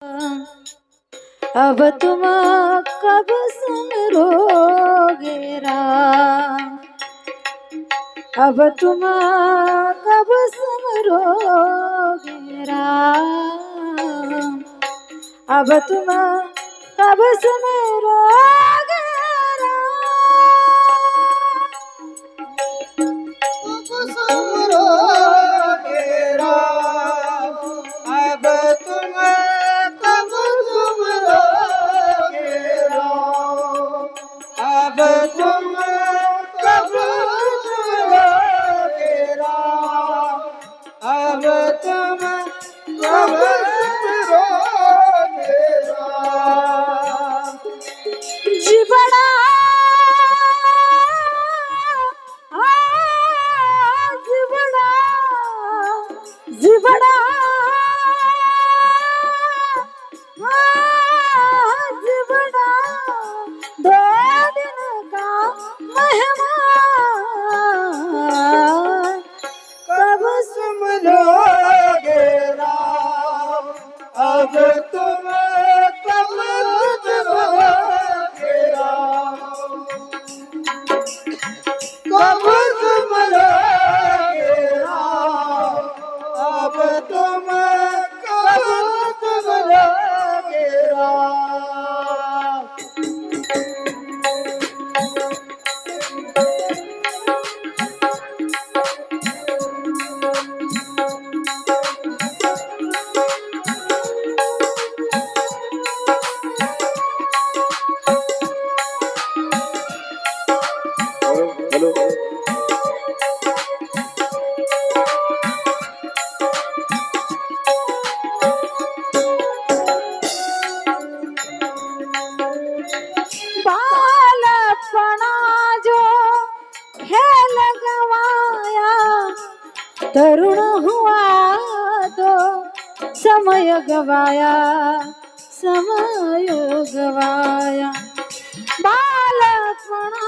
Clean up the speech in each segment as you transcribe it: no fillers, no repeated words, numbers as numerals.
अब तुम कब सुमरोगे राम। अब तुम कब सुमरोगे राम। अब तुम कब सुमरोगे जीवड़ा जीवड़ा जीवड़ा जीवड़ा दो दिन का मेहमान कब सुमरोगे राम। अब तुम कब सुमरोगे राम। कब सुमरोगे राम। अब तुम कब सुमरोगे राम। हेलो बालपना जो खेल गवाया तरुण हुआ तो समय गवाया समय गवाया। बालपना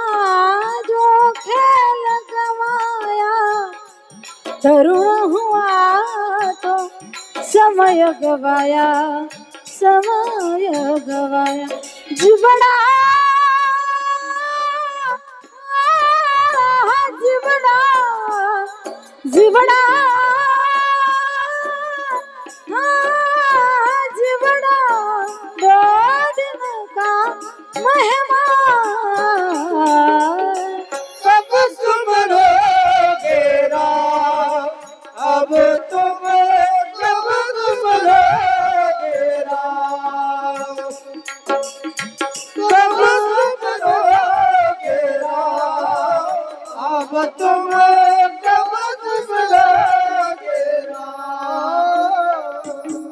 जो खेल गवाया तरुण हुआ तो समय गवाया समय गवाया। जीवड़ा जीवड़ा जीवड़ा जीवड़ा दो दिन का मेहमान कब सुमरोगे राम। अब तुम कब सुमरोगे राम। कब सुमरोगे राम। अब तुम कब सुमरोगे राम।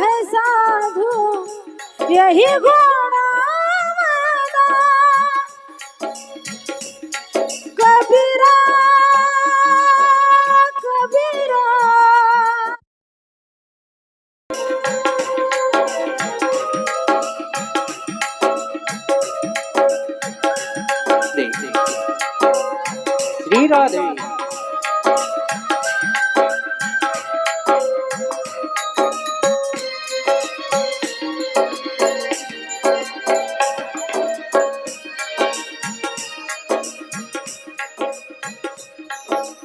है साधु यही गुण कबीरा कबीरा श्री राधे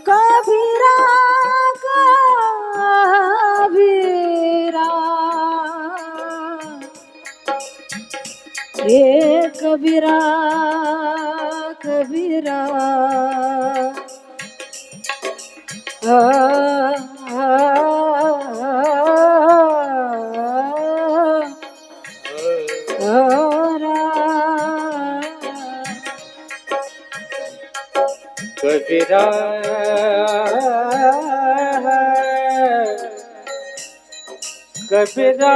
कबीरा कबीरा हे कबीरा कबीरा आ, आ, कबीरा कबीरा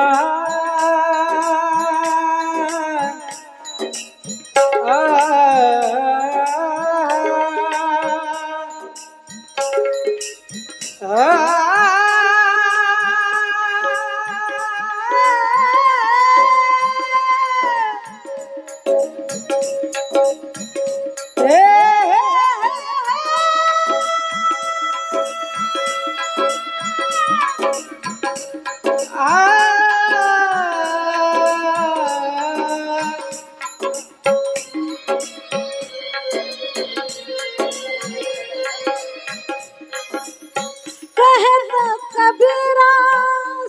कबीरा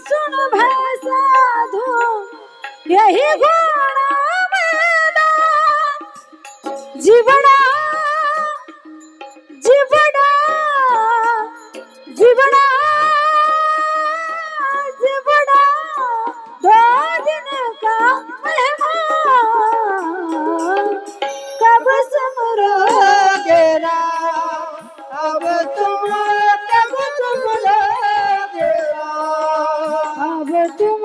सुन भय साधु यही गुण मेरा जीवना जीवना जीवना जीवना दो दिन का मेहमान कब समरोगे अब तुम कब तुम लोगे अब तुम